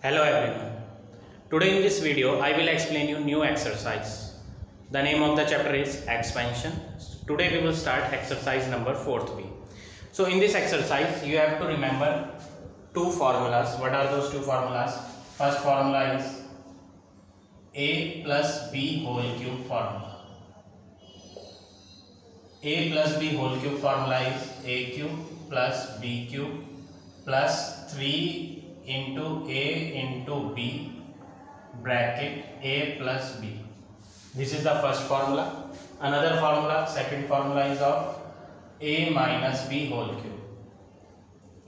Hello everyone. Today in this video I will explain you new exercise. The name of the chapter is expansion. Today we will start exercise number 4th. So in this exercise you have to remember two formulas. What are those two formulas? First formula is a plus b whole cube formula. A plus b whole cube formula is a cube plus b cube plus 3 into a into b bracket a plus b. This is the first formula. Another formula, second formula is of a minus b whole cube.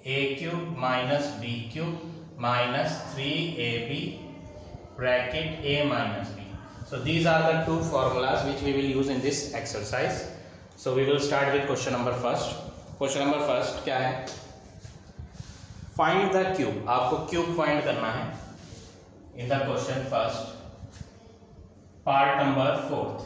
A cube minus b cube minus 3ab bracket a minus b. So these are the two formulas which we will use in this exercise. So we will start with question number first. Question number first क्या है? Find the cube. आपको cube find करना है in the question first part number 4th.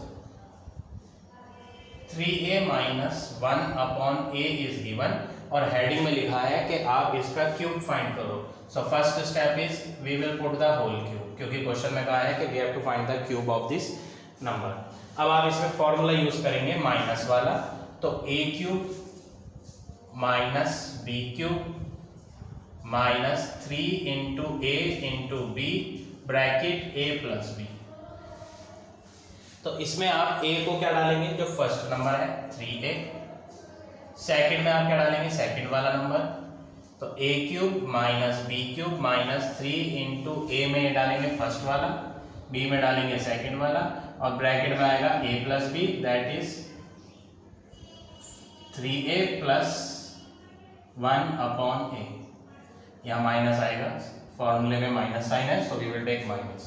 3a minus 1 upon a is given और heading में लिखा है कि आप इसका क्यूब फाइंड करो. So first step is we will put the whole cube, क्योंकि क्वेश्चन में कहा है कि we have to find the cube of this number. अब आप इसमें फॉर्मूला यूज करेंगे माइनस वाला. तो a cube minus b cube minus 3 into A into B bracket A plus B. तो इसमें आप a को क्या डालेंगे? जो फर्स्ट नंबर है 3a. सेकंड में आप क्या डालेंगे? सेकंड वाला नंबर. तो a cube minus b cube minus 3 into A में डालेंगे फर्स्ट वाला, b में डालेंगे सेकंड वाला और ब्रैकेट में आएगा a plus B, that is 3a plus 1 upon a. यहाँ माइनस आएगा, फॉर्मूले में माइनस साइन है, so we will take minus.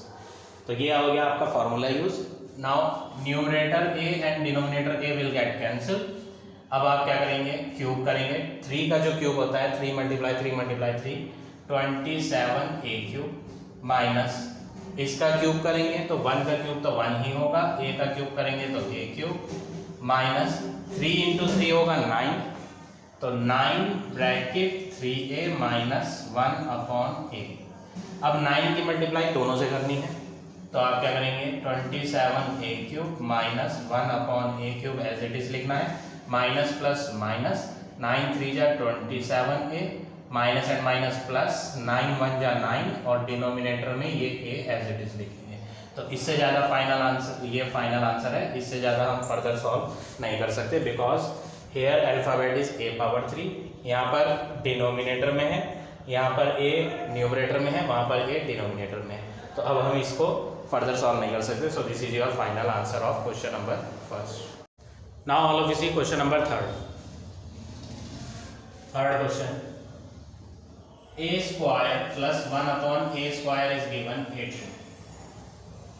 तो ये हो गया आपका formula use. Now numerator a and denominator a will get cancel. अब आप क्या करेंगे? क्यूब करेंगे. 3 का जो क्यूब होता है 3 मल्टीप्लाई 3 27 a क्यूब माइनस इसका क्यूब करेंगे तो 1 का क्यूब तो 1 ही होगा, a का क्यूब करेंगे तो a क्यूब माइनस 3 इंटू 3 होगा 9, तो 9 bracket 3a minus 1 upon a. अब 9 की मल्टीप्लाई दोनों से करनी है, तो आप क्या करेंगे? 27a cube minus 1 upon a cube as it is लिखना है. माइनस प्लस माइनस 9 3 जा 27a minus and minus plus 9 1 जा 9 और डिनोमिनेटर में ये a एज इट इज लिखेंगे. तो इससे ज़्यादा फाइनल आंसर, ये फाइनल आंसर है. इससे ज़्यादा हम फर्दर सॉल्व नहीं कर सकते because here alphabet is a power 3. यहाँ पर डिनोमिनेटर में है, यहाँ पर a न्यूमरेटर में है, वहाँ पर a डिनोमिनेटर में है. तो अब हम इसको फर्दर सॉल्व नहीं कर सकते. So this is your final answer of question number first. Now all of you see question number third question. a square plus 1 upon a square is given 8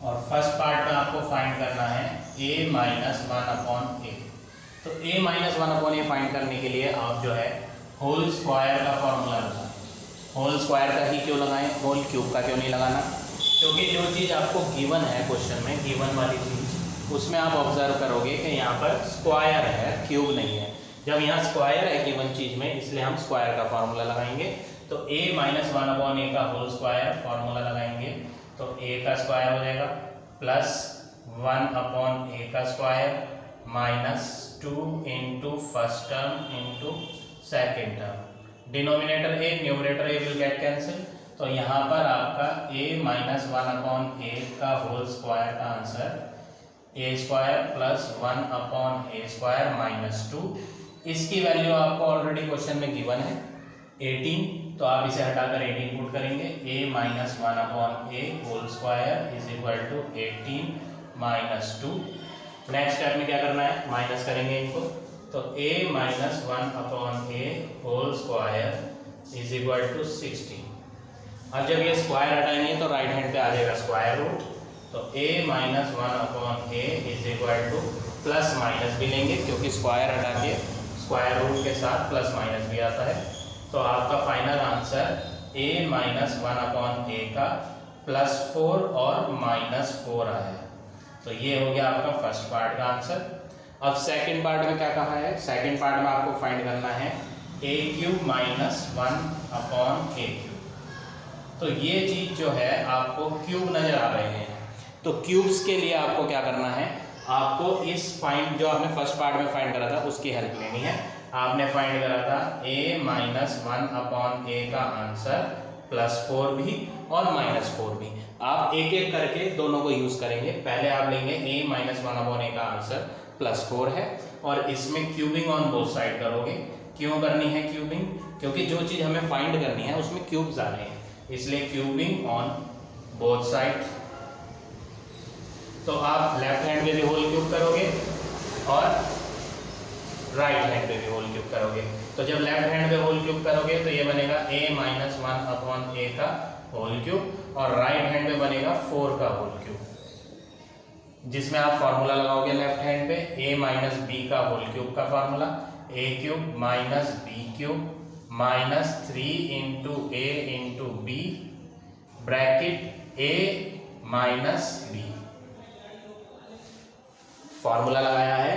और फर्स्ट पार्ट में आपको find करना है a minus 1 upon a. तो a minus 1 upon a find करने के लिए आप जो है होल स्क्वायर का फॉर्मूला लगाएं. होल स्क्वायर का ही क्यों लगाएं? होल क्यूब का क्यों नहीं लगाना? क्योंकि जो चीज़ आपको गिवन है क्वेश्चन में, गिवन वाली चीज़, उसमें आप ऑब्जर्व करोगे कि यहाँ पर स्क्वायर है, क्यूब नहीं है. जब यहाँ स्क्वायर है गिवन चीज़ में, इसलिए हम स्क्वायर का फॉर्मूला लगाएंगे. तो a माइनस 1 अपॉन a का होल स्क्वायर फॉर्मूला लगाएंगे तो a का स्क्वायर हो जाएगा प्लस 1 अपॉन a का square minus 2 into first term into second term. Denominator a numerator a will get cancel. तो यहाँ पर आपका a माइनस 1 अपॉन a का होल स्क्वायर का answer a square plus 1 upon a square minus 2. इसकी value आपको already question में given है 18, तो आप इसे हटाकर 18 पुट करेंगे. a minus 1 upon a whole square is equal to 18 minus 2. Next step में क्या करना है? माइनस करेंगे इनको. तो a minus 1 upon a whole square is equal to 16. अब जब ये स्क्वायर हटाएंगे तो राइट हैंड पे आ जाएगा स्क्वायर रूट. तो a minus 1 upon a is equal two plus minus भी लेंगे क्योंकि स्क्वायर हटा के स्क्वायर रूट के साथ प्लस माइनस भी आता है. तो आपका final answer a minus 1 upon a का प्लस 4 और माइनस 4 आया. तो ये हो गया आपका फर्स्ट पार्ट का आंसर. अब सेकंड पार्ट में क्या कहा है? सेकंड पार्ट में आपको फाइंड करना है a cube minus 1 upon a cube. तो ये चीज जो है आपको क्यूब नजर आ रहे हैं, तो क्यूब्स के लिए आपको क्या करना है, आपको इस फाइंड जो आपने फर्स्ट पार्ट में फाइंड करा था उसकी हेल्प लेनी है। आपने फाइंड करा था a माइनस 1/a का आंसर +4 भी और -4 भी। आप एक एक करके दोनों को यूज करेंगे। पहले आप लेंगे a माइनस 1/a का आंसर +4 है और इसमें क्यूबिंग ऑन बोथ साइड करोगे। क्यों करनी है क्यूबिंग? क्योंकि जो चीज हमें फाइंड करनी है उसमें क्यूब्स आ रहे हैं, इसलिए क्यूबिंग ऑन बोथ साइड। तो आप लेफ्ट हैंड में भी होल क्यूब करोगे और राइट हैंड पे भी होल क्यूब करोगे। तो जब लेफ्ट हैंड पे होल क्यूब करोगे तो ये बनेगा a माइनस 1/a का होल क्यूब और राइट हैंड पे बनेगा 4 का होल क्यूब, जिसमें आप फॉर्मूला लगाओगे लेफ्ट हैंड पे a माइनस b का होल क्यूब का formula a cube minus b cube minus 3 into a into b bracket a minus b। Formula लगाया है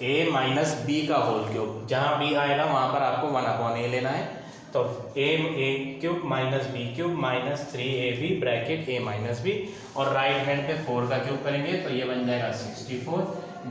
a माइनस b का होल क्यूब, जहां b आएगा वहां पर आपको 1/a लेना है। तो a cube minus b cube minus 3ab bracket a minus b और राइट हैंड पे 4 का क्यूब करेंगे तो ये बन जाएगा 64।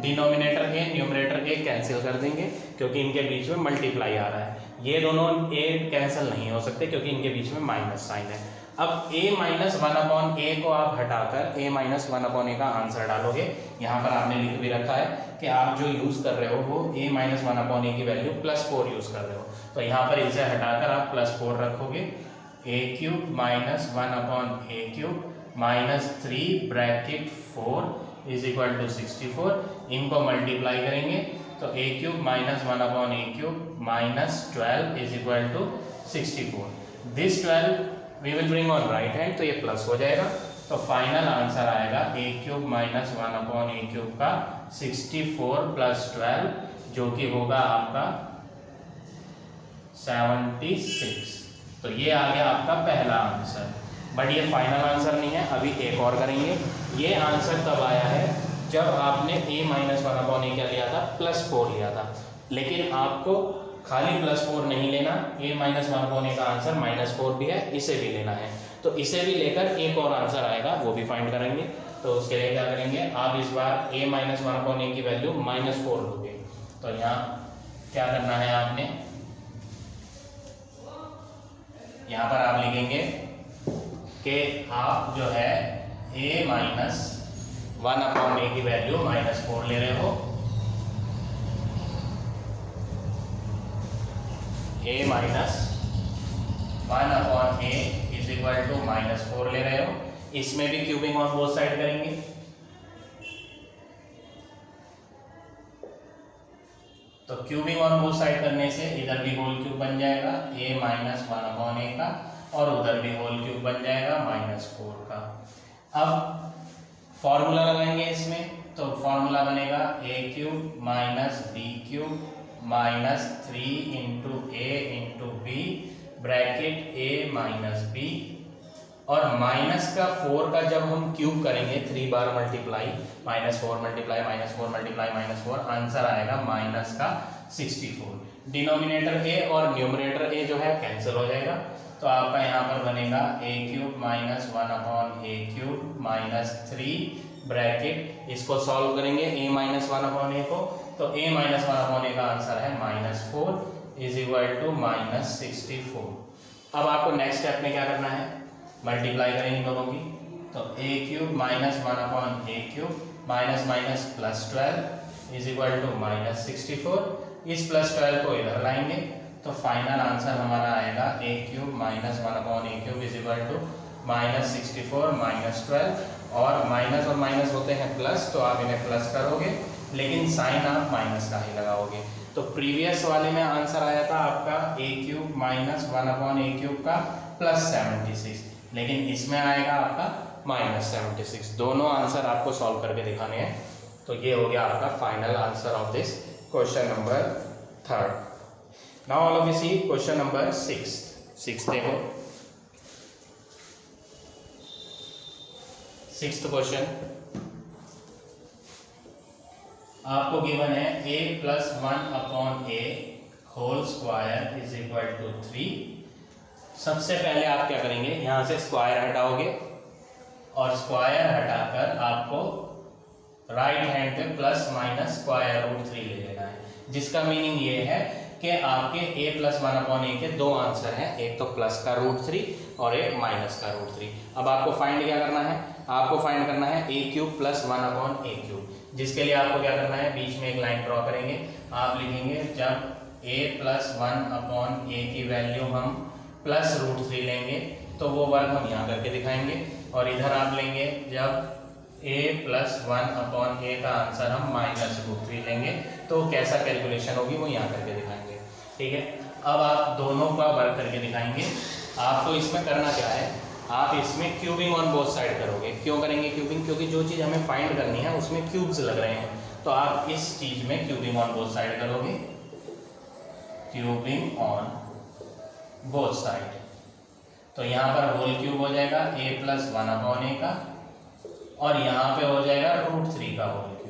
Denominator a numerator a cancel कर देंगे क्योंकि इनके बीच में मल्टीप्लाई आ रहा है। ये दोनों a कैंसिल नहीं हो सकते क्योंकि इनके बीच में माइनस साइन है। अब a माइनस 1/a को आप हटाकर a माइनस 1/a का आंसर डालोगे। यहाँ पर आपने लिख भी रखा है कि आप जो यूज कर रहे हो वो a माइनस 1/a की वैल्यू +4 यूज कर रहे हो, तो यहाँ पर इसे हटाकर आप +4 रखोगे। a cube minus 1/a cube minus 3 bracket 4 is equal to 64। इनको मल्टीप्लाई करेंगे तो a cube minus 1/a cube minus 12 is equal to 64। This 12 we will bring on right hand तो ये प्लस हो जाएगा। तो फाइनल आंसर आएगा a cube minus 1/a cube का 64 प्लस 12 जो कि होगा आपका 76। तो ये आ गया आपका पहला आंसर, बट ये फाइनल आंसर नहीं है, अभी एक और करेंगे। ये आंसर तब आया है जब आपने a माइनस 1/a क्या लिया था, +4 लिया था। लेकिन आपको खाली +4 नहीं लेना, a माइनस 1/a का आंसर -4 भी है, इसे भी लेना है। तो इसे भी लेकर एक और आंसर आएगा, वो भी फाइंड करेंगे। तो उसके लिए क्या करेंगे, आप इस बार a माइनस 1/a की वैल्यू -4 लोगे। तो यहाँ क्या करना है आपने, यहाँ पर आप लिखेंगे कि आप जो है a माइनस 1/a की वैल्यू -4 ले रहे हो। a minus 1/a is equal to -4 ले रहे हो। इसमें भी क्यूबिंग ऑन बोथ साइड करेंगे। तो क्यूबिंग ऑन बोथ साइड करने से इधर भी होल क्यूब बन जाएगा a माइनस 1/a का और उधर भी होल क्यूब बन जाएगा -4 का। अब फॉर्मूला लगाएंगे इसमें, तो फॉर्मूला बनेगा a cube minus b cube minus 3 into a into b bracket a minus b और माइनस का 4 का जब हम क्यूब करेंगे 3 बार मल्टीप्लाई -4 मल्टीप्लाई -4 मल्टीप्लाई -4 आंसर आएगा माइनस का 64। डिनोमिनेटर a और न्यूमरेटर a जो है कैंसिल हो जाएगा। तो आपका यहाँ पर बनेगा a cube minus 1/a cube minus 3 bracket, इसको सॉल्व करेंगे a माइनस 1/a को, तो a माइनस 1/a का आंसर है -4 इज इक्वल टू -64। अब आपको नेक्स्ट स्टेप में क्या करना है, मल्टीप्लाई करेंगे दोनों की। तो a cube minus 1/a cube minus minus +12 is equal to -64। इस +12 को इधर लाएंगे तो फाइनल आंसर हमारा आएगा a क्यूब माइनस 1/a क्यूब इज इक्वल टू -64 -12 और माइनस होते हैं प्लस, तो आप इन्हें प्लस करोगे लेकिन साइन आप माइनस का ही लगाओगे। तो प्रीवियस वाले में आंसर आया था आपका a cube minus 1/a cube का +76, लेकिन इसमें आएगा आपका -76। दोनों आंसर आपको सॉल्व करके दिखाने हैं। तो ये हो गया आपका final answer of this question number 3rd। Now all of you see question number 6 देखो। 6th क्वेश्चन आपको गिवन है a + 1/a whole square is equal to 3। सबसे पहले आप क्या करेंगे, यहाँ से स्क्वायर हटाओगे और स्क्वायर हटाकर आपको राइट हैंड पे प्लस माइनस स्क्वायर रूट 3 ले लेना है, जिसका मीनिंग ये है कि आपके a प्लस 1/a के दो आंसर हैं, एक तो प्लस का रूट 3 और एक माइनस का रूट 3। अब आपको फाइंड क्या करना है, आपको फाइंड करना है a³ प्लस 1/a³, जिसके लिए आपको क्या करना है, बीच में एक लाइन ड्रॉ करेंगे। आप लिखेंगे जब a प्लस 1/a की वैल्यू हम प्लस रूट 3 लेंगे तो वो वर्क हम यहाँ करके दिखाएंगे, और इधर आप लेंगे जब a प्लस 1/a का आंसर हम माइनस रूट 3 लेंगे तो कैसा कैलकुलेशन होगी वो यहाँ करके दिखाएंगे। ठीक है, अब आप दोनों का वर्क करके दिखाएंगे। आपको इसमें करना क्या है, आप इसमें क्यूबिंग ऑन बोथ साइड करोगे। क्यों करेंगे क्यूबिंग, क्योंकि जो चीज़ हमें फाइंड करनी है उसमें क्यूब्स लग रहे हैं, तो आप इस चीज़ में क्यूबिंग ऑन बोथ साइड करोगे, क्यूबिंग ऑन बोथ साइड। तो यहाँ पर होल क्यूब हो जाएगा a प्लस 1/a का, और यहाँ पे हो जाएगा रूट 3 का होल क्यूब।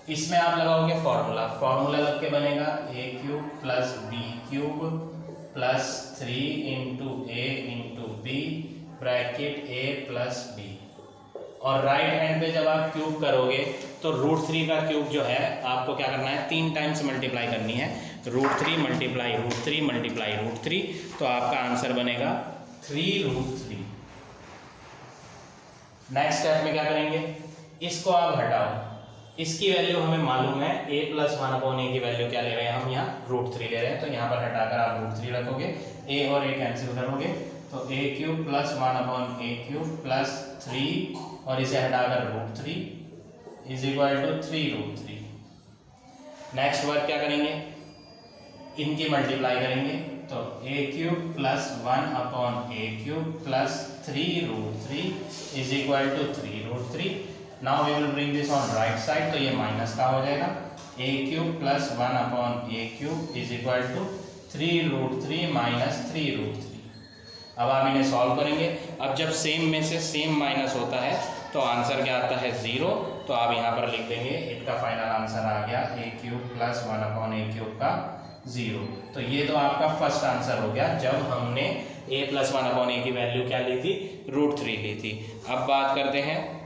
इसमें आप लगाओगे फॉर्मूला, फॉर्मूला लग के बनेगा a³ plus b³ plus 3 into a into B bracket a plus b, और राइट हैंड पे जब आप क्यूब करोगे तो रूट 3 का क्यूब जो है आपको क्या करना है, 3 टाइम्स मल्टीप्लाई करनी है, root 3 multiply root 3 multiply root 3, तो आपका आंसर बनेगा 3 रूट 3। नेक्स्ट स्टेप में क्या करेंगे, इसको आप हटाओ, इसकी वैल्यू हमें मालूम है a प्लस 1/a की वैल्यू क्या ले रहे हैं हम, यहाँ रूट 3 ले रहे हैं, तो यहाँ पर हटाकर आप रूट 3 रखोगे, a और a कैंसिल करोगे तो a³ प्लस 1/a³ प्लस 3 और इसे हटाकर root 3 is equal to 3 root 3। Next work क्या करेंगे, इनकी मल्टीप्लाई करेंगे, तो a³ plus 1/a³ plus 3 root 3 is equal to 3 root 3। Now we will bring this on right side, तो ये माइनस का हो जाएगा, a³ plus 1/a³ is equal to 3 root 3 minus 3 root 3। अब आप इन्हें सॉल्व करेंगे। अब जब सेम में से सेम माइनस होता है तो आंसर क्या आता है, 0, तो आप यहाँ पर लिख देंगे इनका फाइनल आंसर आ गया a³ प्लस 1/a³ का 0। तो ये तो आपका फर्स्ट आंसर हो गया जब हमने a प्लस 1/a की वैल्यू क्या ली थी, रूट 3 ली थी। अब बात करते हैं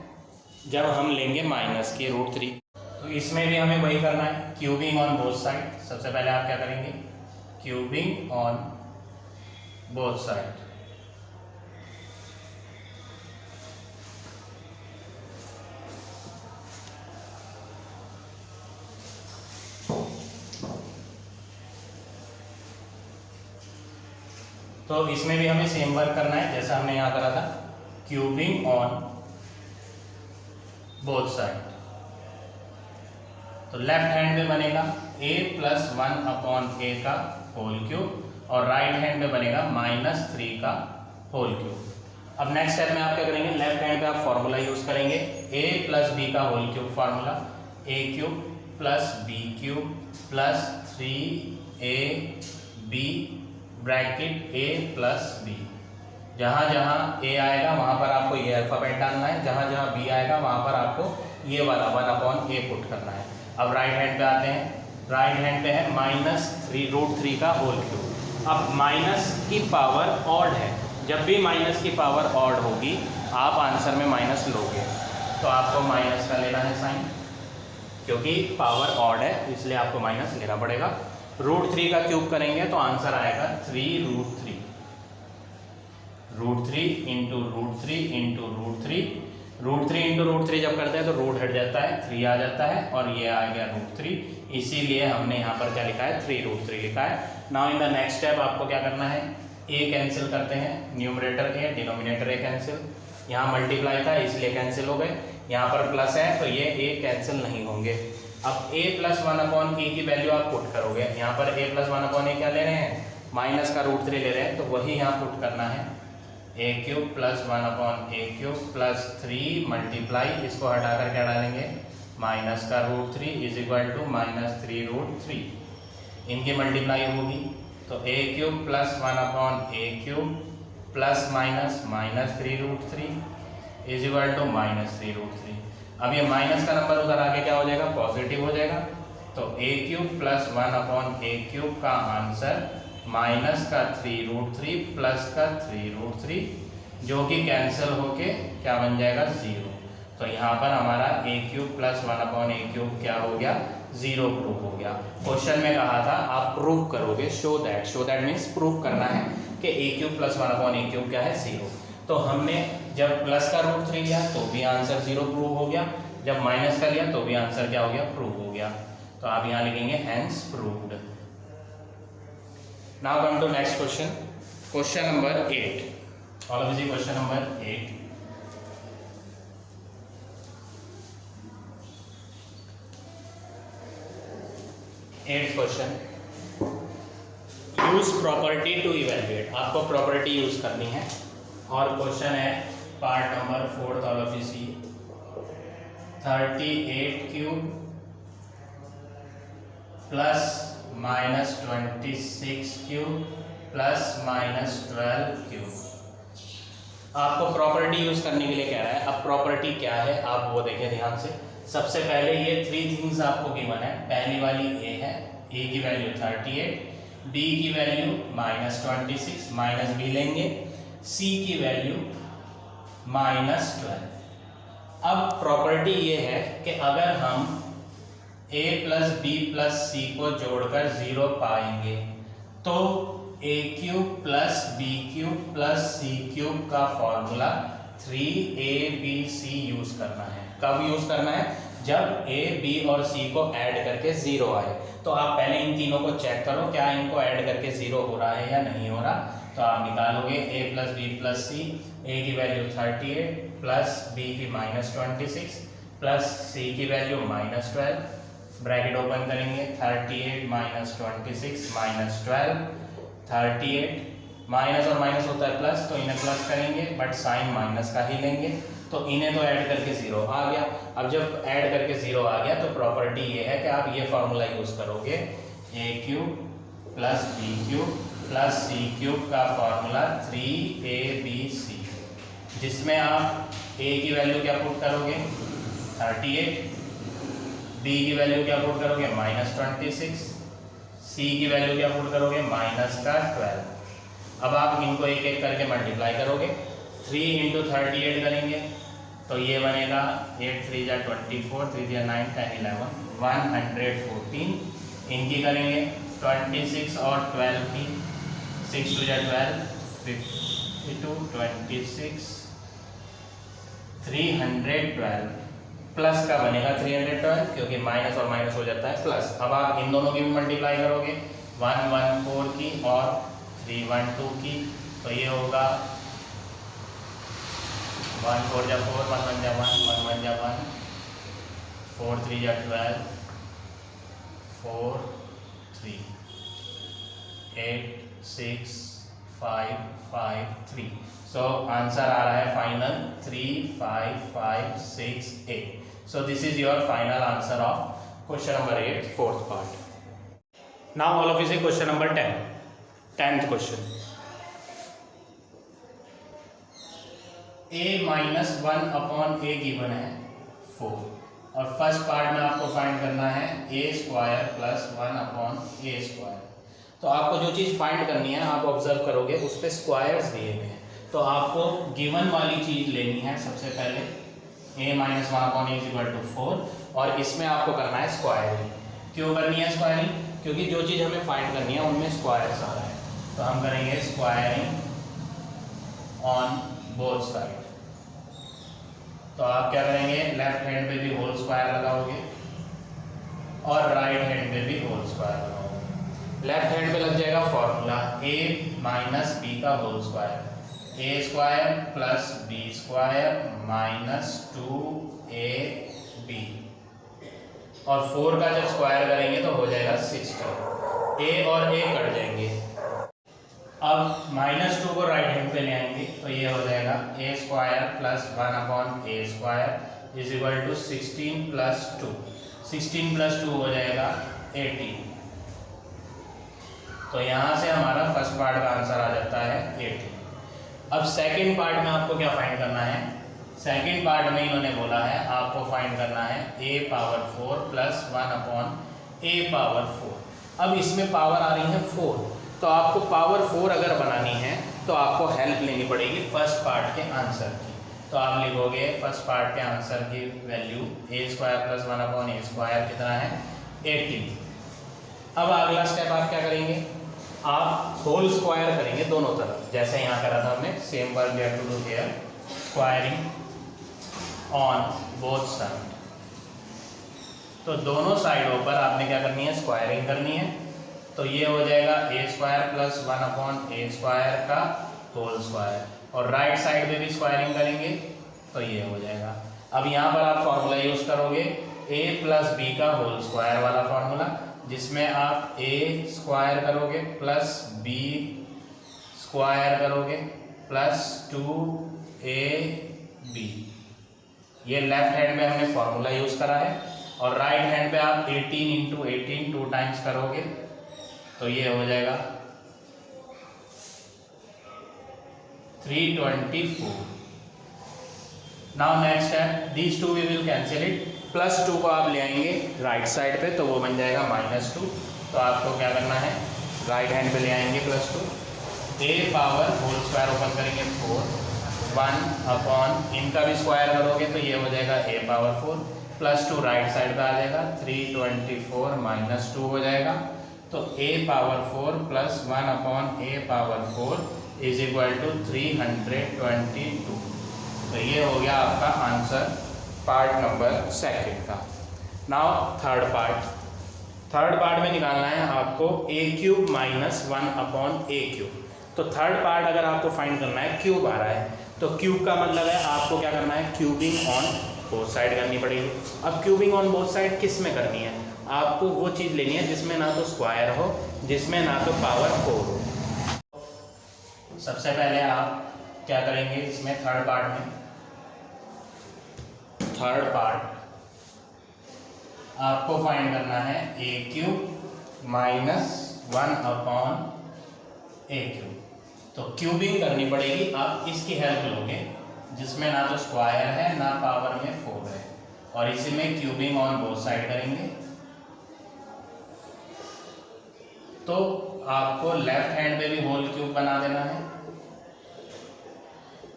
जब हम लेंगे माइनस की रूट 3, तो इसमें भी हमें वही करना है, क्यूबिंग ऑन बोथ साइड। सबसे पहले आप क्या करेंगे, क्यूबिंग ऑन बोथ साइड। तो इसमें भी हमें सेम वर्क करना है जैसा हमने यहाँ करा था, क्यूबिंग ऑन बोथ साइड। तो लेफ्ट हैंड में बनेगा a प्लस 1/a का होल क्यूब, और राइट हैंड में बनेगा माइनस 3 का होल क्यूब। अब नेक्स्ट स्टेप में आप क्या करेंगे, लेफ्ट हैंड पे आप फॉर्मूला यूज करेंगे, a प्लस b का whole cube formula, a³ plus b³ प्लस 3ab bracket a plus b। जहाँ जहाँ a आएगा वहाँ पर आपको ये अल्फ़ाबेट डालना है, जहाँ जहाँ b आएगा वहाँ पर आपको ये वाला 1/a पुट करना है। अब राइट हैंड पे आते हैं, राइट हैंड पे है माइनस 3 रूट 3 का होल क्यूब। अब माइनस की पावर ऑड है, जब भी माइनस की पावर ऑड होगी आप आंसर में माइनस लोगे, तो आपको माइनस का लेना है साइन, क्योंकि पावर ऑड है इसलिए आपको माइनस लेना पड़ेगा। रूट 3 का क्यूब करेंगे तो आंसर आएगा 3 root 3, root 3 into root 3 into root 3, root 3 into root 3 जब करते हैं तो रूट हट जाता है, 3 आ जाता है, और ये आ गया रूट 3, इसीलिए हमने यहाँ पर क्या लिखा है, 3 रूट 3 लिखा है। Now in the next step आपको क्या करना है, a कैंसिल करते हैं, numerator a denominator a cancel, यहाँ मल्टीप्लाई था इसलिए कैंसिल हो गए, यहाँ पर प्लस है तो ये a कैंसिल नहीं होंगे। अब a प्लस 1/a की वैल्यू आप पुट करोगे, यहाँ पर a प्लस 1/a क्या ले रहे हैं, माइनस का रूट 3 ले रहे हैं, तो वही यहाँ पुट करना है, a³ plus 1/a³ plus 3 multiply, इसको हटाकर क्या डालेंगे, माइनस का root 3 is equal to minus 3 root 3। इनकी मल्टीप्लाई होगी तो a³ plus 1/a³ plus minus minus 3 root 3 is equal to minus 3 root 3। अब ये माइनस का नंबर उधर आके क्या हो जाएगा, पॉजिटिव हो जाएगा, तो a³ प्लस 1/a³ का आंसर माइनस का 3√3 प्लस का 3√3 जो कि कैंसिल होके क्या बन जाएगा 0। तो यहाँ पर हमारा a³ प्लस 1/a³ क्या हो गया 0 प्रूफ हो गया। क्वेश्चन में कहा था आप प्रूफ करोगे, शो दैट मीन्स प्रूफ करना है कि a³ प्लस 1/a³ क्या है 0। तो हमने जब प्लस का √3 लिया तो भी आंसर 0 प्रूव हो गया, जब माइनस का लिया तो भी आंसर क्या हो गया प्रूव हो गया। तो आप यहाँ लिखेंगे hence proved. Now come to next question, question number 8। All of this question number 8। Eighth question, use property to evaluate. आपको प्रॉपर्टी यूज करनी है और क्वेश्चन है part number 4 all of this 38³ plus -26³ plus -12³ आपको प्रॉपर्टी यूज करने के लिए कह रहा है। अब प्रॉपर्टी क्या है आप वो देखें ध्यान से। सबसे पहले ये 3 थिंग्स आपको गिवन है। पहली वाली ए है, ए की वैल्यू 38, बी की वैल्यू -26 माइनस बी लेंगे, सी की वैल्यू -12। अब प्रॉपर्टी ये है कि अगर हम a प्लस बी प्लस सी को जोड़कर 0 पाएंगे तो a³ plus b³ plus c³ का फॉर्मूला 3abc यूज करना है। कब यूज करना है? जब a, b और c को ऐड करके 0 आए। तो आप पहले इन तीनों को चेक करो क्या इनको ऐड करके 0 हो रहा है या नहीं हो रहा। तो आप निकालोगे a plus B plus C, a की वैल्यू 38 प्लस b की -26 प्लस c की वैल्यू -12, ब्रैकेट ओपन करेंगे 38 -26 -12, 38 माइनस और माइनस होता है प्लस तो इन्हें प्लस करेंगे बट साइन माइनस का ही लेंगे तो इन्हें तो ऐड करके 0 आ गया। अब जब ऐड करके 0 आ गया तो प्रॉपर्टी ये है कि आप ये फार्मूला यूज करोगे a³ plus b³ plus c³ का फॉर्मूला 3abc, जिसमें आप a की वैल्यू क्या पुट करोगे 38, b की वैल्यू क्या पुट करोगे -26, c की वैल्यू क्या पुट करोगे -12। अब आप इनको एक एक करके मल्टीप्लाई करोगे। 3 × 38 करेंगे तो ये बनेगा 8 3 जा 24, 3 जा 9 10 11 114। इनकी करेंगे 26 और 12 की, 6 2 जा 12 52 26 312 प्लस का बनेगा 312 क्योंकि माइनस और माइनस हो जाता है प्लस। अब आप इन दोनों की भी मल्टीप्लाई करोगे 114 की और 312 की तो ये होगा 1 4 जा 4 1 1 जा 1 1 1 जा 1 4 3 जा 12 4 3 8 6 5 5 3। सो आंसर आ रहा है final 3 5 5 6 8। So this is your final answer of question number 8 fourth part. Now all of you see question number 10, 10th question. a -1/a given है 4 और फर्स्ट पार्ट में आपको फाइंड करना है a² प्लस 1/a²। तो आपको जो चीज़ फाइंड करनी है आप ऑब्जर्व करोगे उस पर स्क्वायर्स दिए हुए हैं। तो आपको गिवन वाली चीज़ लेनी है सबसे पहले a -1/a = 4 और इसमें आपको करना है स्क्वायरिंग। क्यों करनी है स्क्वायरिंग? क्योंकि जो चीज़ हमें फाइंड करनी है उनमें स्क्वायर्स आ रहा है। तो हम करेंगे स्क्वायरिंग ऑन बोथ साइड। तो आप क्या करेंगे लेफ्ट हैंड पे भी होल स्क्वायर लगाओगे और राइट हैंड पे भी होल स्क्वायर लगाओगे। लेफ्ट हैंड पे लग जाएगा फॉर्मूला a माइनस बी का whole square, a² plus b² minus 2ab और 4 का जब स्क्वायर करेंगे तो हो जाएगा 60। a और a कट जाएंगे। अब -2 को राइट हैंड पे ले आएंगे तो ये हो जाएगा a² plus 1/a² is equal to 16 plus 2। 16 plus 2 हो जाएगा 18। तो यहाँ से हमारा फर्स्ट पार्ट का आंसर आ जाता है 18। अब सेकंड पार्ट में आपको क्या फाइंड करना है? सेकंड पार्ट में इन्होंने बोला है आपको फाइंड करना है a⁴ प्लस 1/a⁴। अब इसमें पावर आ रही है 4 तो आपको पावर 4 अगर बनानी है तो आपको हेल्प लेनी पड़ेगी फर्स्ट पार्ट के आंसर की। तो आप लिखोगे फर्स्ट पार्ट के आंसर की वैल्यू a² + 1/a² कितना है 18। अब अगला स्टेप आप क्या करेंगे, आप होल स्क्वायर करेंगे दोनों तरफ, जैसे यहाँ करा था हमने, same work we have to do here, squaring on both side. तो दोनों साइडों पर आपने क्या करनी है, स्क्वायरिंग करनी है। तो ये हो जाएगा a² + 1/a² का होल स्क्वायर, और राइट साइड में भी स्क्वायरिंग करेंगे तो ये हो जाएगा। अब यहाँ पर आप फॉर्मूला यूज करोगे a + b का होल स्क्वायर वाला फॉर्मूला, जिसमें आप a² करोगे प्लस b² करोगे प्लस 2ab। ये लेफ्ट हैंड में हमने फॉर्मूला यूज करा है, और राइट हैंड पे आप 18 × 18 2 टाइम्स करोगे तो ये हो जाएगा 324। नाउ नेक्स्ट है these two we will cancel it, +2 को आप ले आएंगे राइट साइड पे तो वो बन जाएगा -2। तो आपको क्या करना है, राइट हैंड पे ले आएंगे +2, a power whole square open करेंगे 4, 1/, इनका भी स्क्वायर करोगे तो ये हो जाएगा a पावर 4, +2 राइट साइड पे आ जाएगा 324 - 2 हो जाएगा। तो a पावर 4 + 1/a⁴ = 322। तो ये हो गया आपका आंसर पार्ट नंबर 2 का। नाउ थर्ड पार्ट में निकालना है आपको a³ - 1/a³। तो थर्ड पार्ट अगर आपको फाइंड करना है, क्यूब आ रहा है, तो क्यूब का मतलब है आपको क्या करना है, क्यूबिंग ऑन बोथ साइड करनी पड़ेगी। अब क्यूबिंग ऑन बोथ साइड किस में करनी है, आपको वो चीज़ लेनी है जिसमें ना तो स्क्वायर हो, जिसमें ना तो पावर 4 हो। सबसे पहले आप क्या करेंगे, इसमें थर्ड पार्ट आपको फाइंड करना है a³ - 1/a³। तो क्यूबिंग करनी पड़ेगी, आप इसकी हेल्प लोगे, जिसमें ना तो स्क्वायर है ना पावर में 4 है, और इसी में क्यूबिंग ऑन बोथ साइड करेंगे। तो आपको लेफ्ट हैंड पे भी होल क्यूब बना देना है,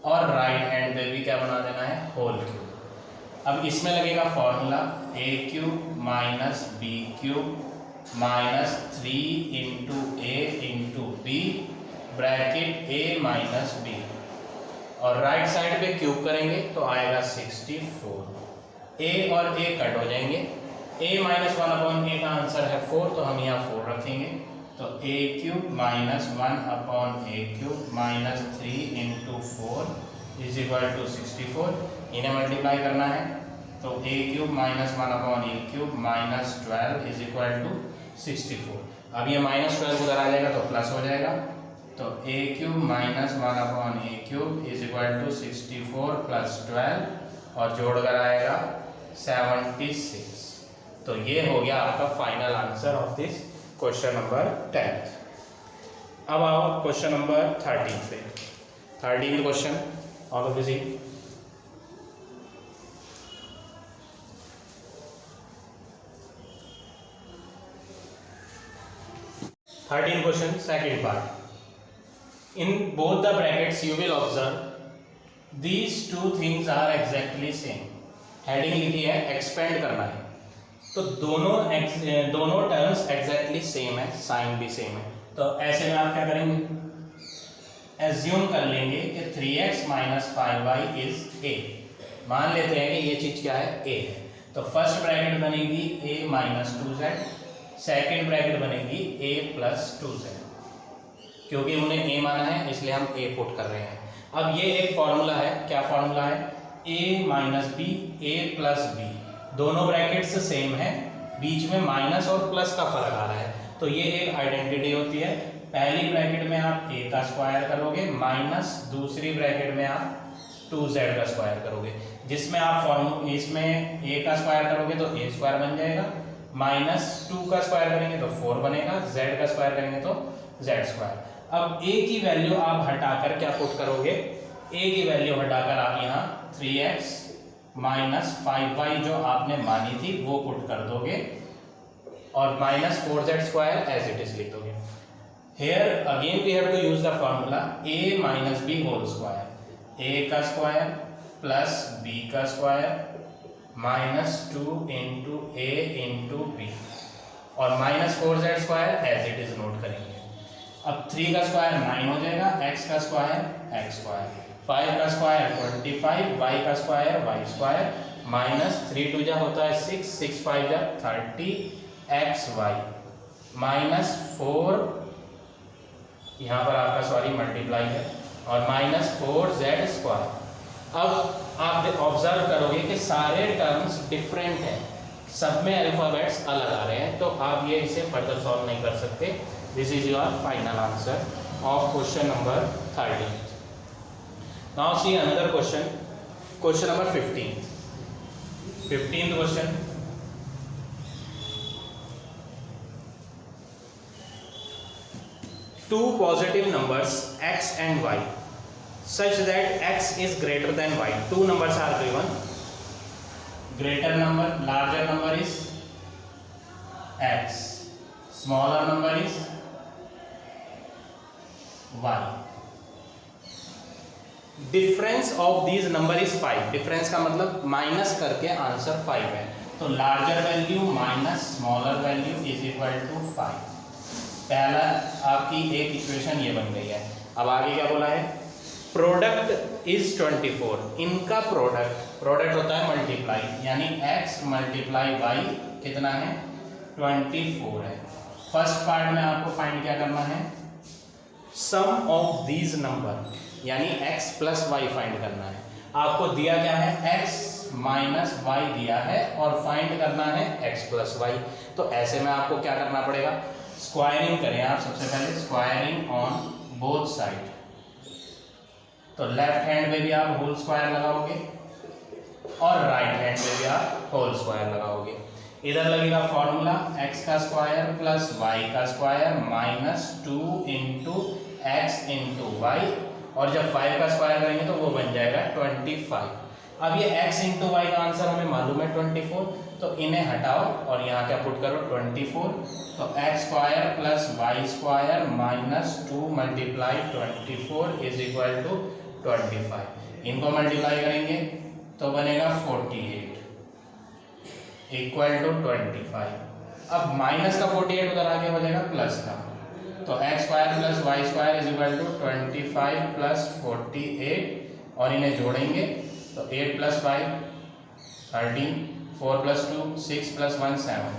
और राइट हैंड पे भी क्या बना देना है, होल क्यूब। अब इसमें लगेगा formula a³ - b³ - 3 × a × b bracket a - b, और राइट साइड पे क्यूब करेंगे तो आएगा 64। a और a कट हो जाएंगे, a - 1/a का आंसर है 4, तो हम यहाँ 4 रखेंगे। तो a³ - 1/a³ - 3 × 4 = 64। इन्हें मल्टीप्लाई करना है, तो a³ - 1/a³ - 12 = 64। अब ये -12 उधर आ जाएगा तो प्लस हो जाएगा, तो a³ - 1/a³ = 64 + 12, और जोड़कर आएगा 76। तो ये हो गया आपका final answer of this question number 10। अब आओ क्वेश्चन नंबर 13 पे। 13th question of physics. 13th question, second part. In both the brackets you will observe these two things are exactly same. Heading लिखी है एक्सपेंड करना है, तो दोनों terms exactly same है, साइन भी सेम है। तो ऐसे में आप क्या करेंगे, एज्यूम कर लेंगे कि 3x - 5y इज a। मान लेते हैं कि ये चीज क्या है, a है। तो फर्स्ट ब्रैकेट बनेगी a - 2z, सेकेंड ब्रैकेट बनेगी a + 2z। क्योंकि उन्हें a माना है इसलिए हम a पुट कर रहे हैं। अब ये एक फॉर्मूला है, क्या फॉर्मूला है, a - b a + b, दोनों ब्रैकेट्स सेम है, बीच में माइनस और प्लस का फर्क आ रहा है, तो ये एक आइडेंटिटी होती है। पहली ब्रैकेट में आप a का स्क्वायर करोगे, माइनस दूसरी ब्रैकेट में आप 2z का स्क्वायर करोगे, जिसमें आप इसमें a का स्क्वायर करोगे तो a² बन जाएगा, -2 का स्क्वायर करेंगे तो 4 बनेगा, z का स्क्वायर करेंगे तो z²। अब a की वैल्यू आप हटाकर क्या पुट करोगे, a की वैल्यू हटाकर आप यहाँ 3x - 5y जो आपने मानी थी वो पुट कर दोगे, और -4z² एज इट इज लिख दोगे। Here again we have to use the formula a minus b whole square. A का स्क्वायर प्लस b का square minus 2 into A into B और minus 4z square as it is note करेंगे. अब 3 का square 9 हो जाएगा, x का square x square, 5 का स्क्वायर 25, y का स्क्वायर y स्क्वायर माइनस 3 2 जा होता है 6, 6 5 जा 30 xy माइनस 4 यहाँ पर आपका सॉरी मल्टीप्लाई है और माइनस 4z स्क्वायर. अब आप ऑब्जर्व करोगे कि सारे टर्म्स डिफरेंट हैं, सब में अल्फाबेट्स अलग आ रहे हैं, तो आप ये इसे फर्दर सॉल्व नहीं कर सकते. This is your final answer of question number 13. Now see another question, question number 15th question. Two positive numbers x and y such that x is greater than y. Two numbers are given. Greater number, larger number is x. Smaller number is y. Difference of these number is 5. Difference का मतलब minus करके answer 5 है. तो larger value minus smaller value is equal to 5. पहला आपकी एक equation ये बन गई है. अब आगे क्या बोला है? Product is 24. इनका प्रोडक्ट होता है मल्टीप्लाई, यानी x मल्टीप्लाई y कितना है? 24 है. फर्स्ट पार्ट में आपको फाइंड क्या करना है? सम ऑफ दीज नंबर, यानी x प्लस y फाइंड करना है. आपको दिया क्या है? x माइनस y दिया है और फाइंड करना है x प्लस y. तो ऐसे में आपको क्या करना पड़ेगा? स्क्वायरिंग करें आप सबसे पहले. Squaring on both side. तो लेफ्ट हैंड में भी आप होल स्क्वायर लगाओगे और राइट हैंड में भी आप होल स्क्वायर लगाओगे. इधर लगेगा फॉर्मूला x का स्क्वायर प्लस y का square minus 2 into X into Y, और जब 5 का स्क्वायर करेंगे तो वो बन जाएगा 25. अब ये x इंटू वाई का आंसर हमें मालूम है 24, तो इन्हें हटाओ और यहाँ क्या पुट करो 24. तो X square plus Y square minus 2 multiply 24 is equal to 25. इनको मल्टीप्लाई करेंगे तो बनेगा 48 इक्वल टू 25. अब माइनस का 48 उधर आगे हो जाएगा प्लस का, तो X square plus Y square is equal to 25 plus 48 और इन्हें जोड़ेंगे तो 8 प्लस 5 13, 4 प्लस 2 6 प्लस 1 7.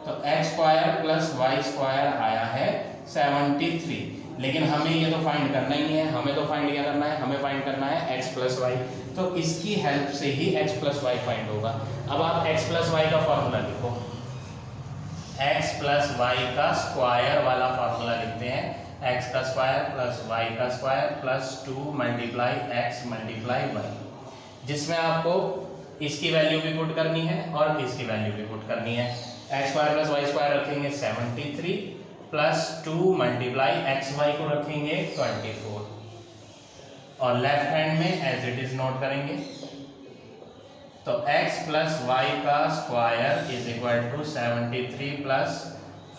तो X square plus Y square आया है 73. लेकिन हमें ये तो फाइंड करना ही नहीं है, हमें तो फाइंड क्या करना है? हमें फाइंड करना है एक्स प्लस वाई. तो इसकी हेल्प से ही एक्स प्लस वाई फाइंड होगा. अब आप एक्स प्लस वाई का फॉर्मूला लिखो. एक्स प्लस वाई का स्क्वायर वाला फॉर्मूला लिखते हैं. एक्स का स्क्वायर प्लस वाई का square plus 2 multiply X multiply Y, जिसमें आपको इसकी वैल्यू भी पुट करनी है और इसकी वैल्यू भी पुट करनी है. X square plus Y square रखेंगे 73 प्लस 2 मल्टीप्लाई एक्स वाई को रखेंगे 24 और लेफ्ट हैंड में एज इट इज नोट करेंगे. तो x प्लस वाई का square is equal to 73 plus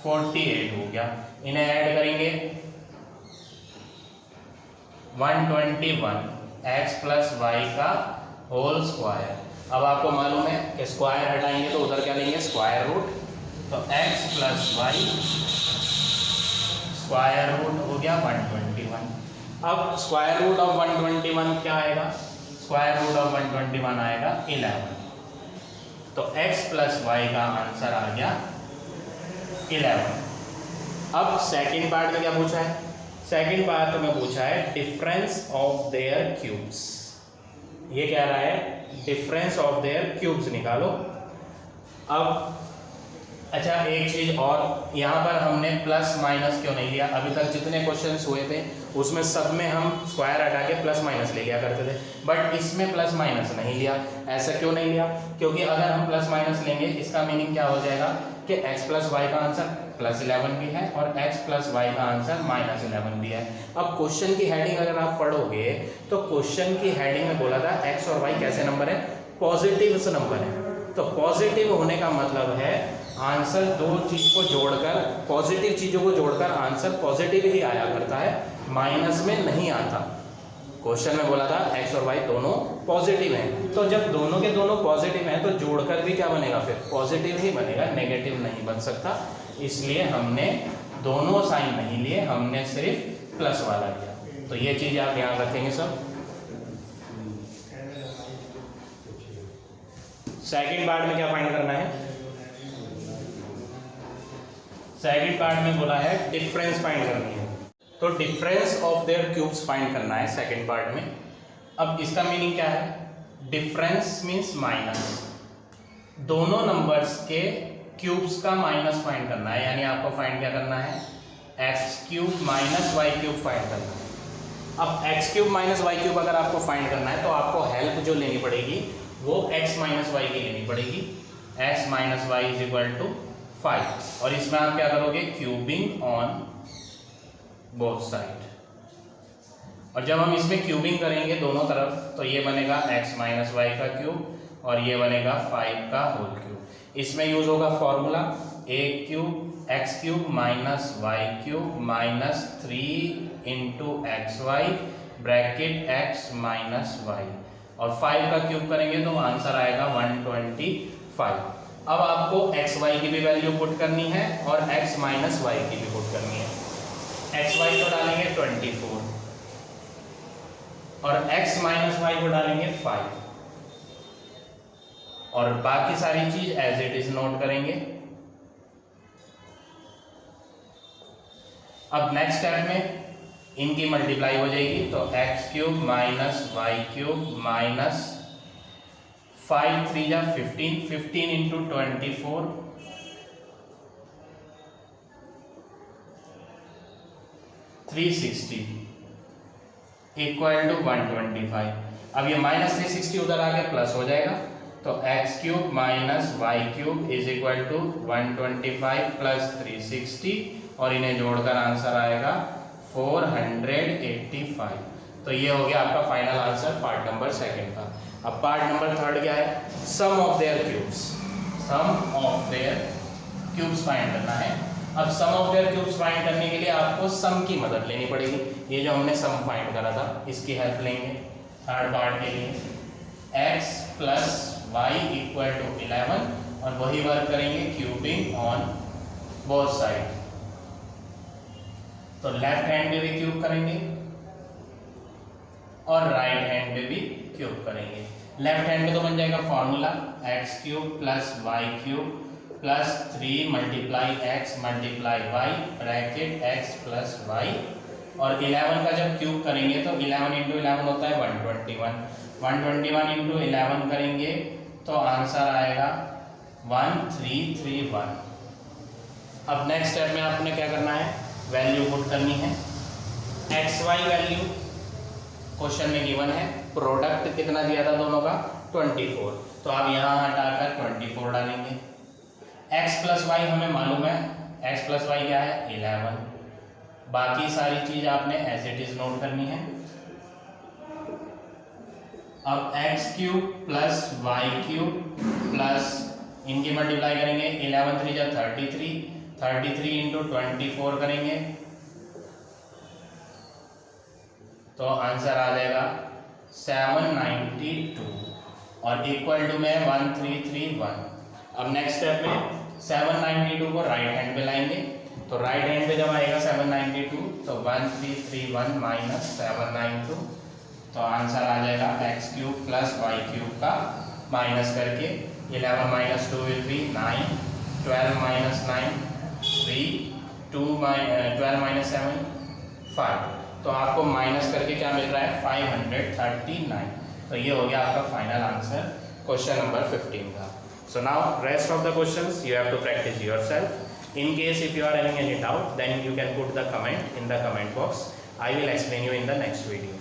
48 हो गया. इन्हें ऐड करेंगे 121 x प्लस वाई का होल स्क्वायर. अब आपको मालूम है कि स्क्वायर हटाएंगे तो उधर क्या लेंगे? Square root. तो x plus Y square root हो गया 121. अब स्क्वायर रूट ऑफ 121 क्या आएगा? स्क्वायर रूट ऑफ 121 आएगा 11. तो x प्लस वाई का आंसर आ गया 11. अब सेकेंड पार्ट में क्या पूछा है? सेकेंड पार्ट में पूछा है डिफरेंस ऑफ देयर क्यूब्स. ये कह रहा है डिफरेंस ऑफ देयर क्यूब्स निकालो. अब अच्छा एक चीज और, यहाँ पर हमने प्लस माइनस क्यों नहीं लिया? अभी तक जितने क्वेश्चंस हुए थे उसमें सब में हम स्क्वायर हटा के प्लस माइनस ले लिया करते थे, बट इसमें प्लस माइनस नहीं लिया. ऐसा क्यों नहीं लिया? क्योंकि अगर हम प्लस माइनस लेंगे इसका मीनिंग क्या हो जाएगा कि x प्लस वाई का आंसर प्लस 11 भी है और x प्लस वाई का आंसर माइनस 11 भी है. अब क्वेश्चन की हेडिंग अगर आप पढ़ोगे तो क्वेश्चन की हेडिंग में बोला था x और y कैसे नंबर है? पॉजिटिव नंबर है. तो पॉजिटिव होने का मतलब है आंसर दो चीज को जोड़कर, पॉजिटिव चीजों को जोड़कर आंसर पॉजिटिव ही आया करता है, माइनस में नहीं आता। क्वेश्चन में बोला था एक्स और वाई दोनों पॉजिटिव हैं, तो जब दोनों के दोनों पॉजिटिव हैं तो जोड़कर भी क्या बनेगा, फिर पॉजिटिव ही बनेगा, नेगेटिव नहीं बन सकता। इसलिए हमने दोनों साइन नहीं लिए, हमने सिर्फ प्लस वाला लिया। तो ये चीज आप ध्यान रखेंगे सब। सेकंड पार्ट में क्या फाइंड करना है, सेकंड पार्ट में बोला है डिफरेंस फाइंड करनी है। तो difference of their cubes find करना है सेकंड पार्ट में। अब इसका मीनिंग क्या है, डिफरेंस मींस माइनस, दोनों नंबर्स के क्यूब्स का माइनस फाइंड करना है, यानी आपको फाइंड क्या करना है, X cube minus Y cube find करना है। अब X cube minus Y cube अगर आपको फाइंड करना है तो आपको हेल्प जो लेनी पड़ेगी वो एक्स माइनस वाई की लेनी पड़ेगी। X minus Y is equal to 5, और इसमें आप क्या करोगे, क्यूबिंग ऑन बोथ साइड। और जब हम इसमें क्यूबिंग करेंगे दोनों तरफ तो ये बनेगा x माइनस वाई का क्यूब और ये बनेगा 5 का होल क्यूब। इसमें यूज होगा formula a cube x cube minus Y cube minus 3 into X Y bracket x minus Y, और 5 का क्यूब करेंगे तो आंसर आएगा 125। अब आपको x y की भी वैल्यू पुट करनी है और x माइनस वाई की भी पुट करनी है। एक्स वाई को डालेंगे 24 और x माइनस वाई को डालेंगे 5, और बाकी सारी चीज एज इट इज नोट करेंगे। अब नेक्स्ट स्टेप में इनकी मल्टीप्लाई हो जाएगी, तो X cube minus Y cube minus 5 3 जा 15, 15 इंटू 24 360 इक्वल टू 125। अब ये माइनस 360 उधर आके प्लस हो जाएगा, तो X cube minus Y cube is equal to 125 plus 360, और इन्हें जोड़कर आंसर आएगा 485। तो ये हो गया आपका final answer part number second का। अब पार्ट नंबर थर्ड क्या है, sum of their cubes, sum of their cubes find करना है। अब sum of their cubes find करने के लिए आपको सम की मदद लेनी पड़ेगी। ये जो हमने सम फाइंड करा था इसकी हेल्प लेंगे थर्ड पार्ट के लिए। x plus Y equal to 11, और वही वर्क करेंगे क्यूबिंग ऑन बोथ साइड। तो लेफ्ट हैंड में भी क्यूब करेंगे और राइट हैंड में भी क्यूब करेंगे। लेफ्ट हैंड में तो बन जाएगा formula X cube plus Y cube plus 3 multiply X multiply Y bracket X plus Y, और 11 का जब क्यूब करेंगे तो 11 इंटू 11 होता है 121, 121 इंटू 11 करेंगे तो आंसर आएगा 1331। अब नेक्स्ट स्टेप में आपने क्या करना है, वैल्यू पुट करनी है। एक्स वाई वैल्यू क्वेश्चन में गिवन है, प्रोडक्ट कितना दिया था दोनों का 24, तो आप यहाँ हटाकर 24 डालेंगे। x प्लस वाई हमें मालूम है, x प्लस वाई क्या है 11, बाकी सारी चीज आपने एज इट इज नोट करनी है। अब x cube plus Y cube plus इनकी मल्टीप्लाई करेंगे 11 3 जा 33, 33 इंटू 24 करेंगे तो आंसर आ जाएगा 792, और इक्वल टू में 1331। अब नेक्स्ट स्टेप में 792 को राइट हैंड पे लाएंगे, तो राइट हैंड पे जब आएगा 792 तो 1331 माइनस 792, तो आंसर आ जाएगा X cube plus Y cube का माइनस करके 11 minus 2 will be 9, 12 minus 9 3, 12 minus 7 5, तो आपको माइनस करके क्या मिल रहा है 539। तो ये हो गया आपका फाइनल आंसर क्वेश्चन नंबर 15 का। So now rest of the questions you have to practice yourself. In case if you are having any doubt, then you can put the comment in the comment box. I will explain you in the next video.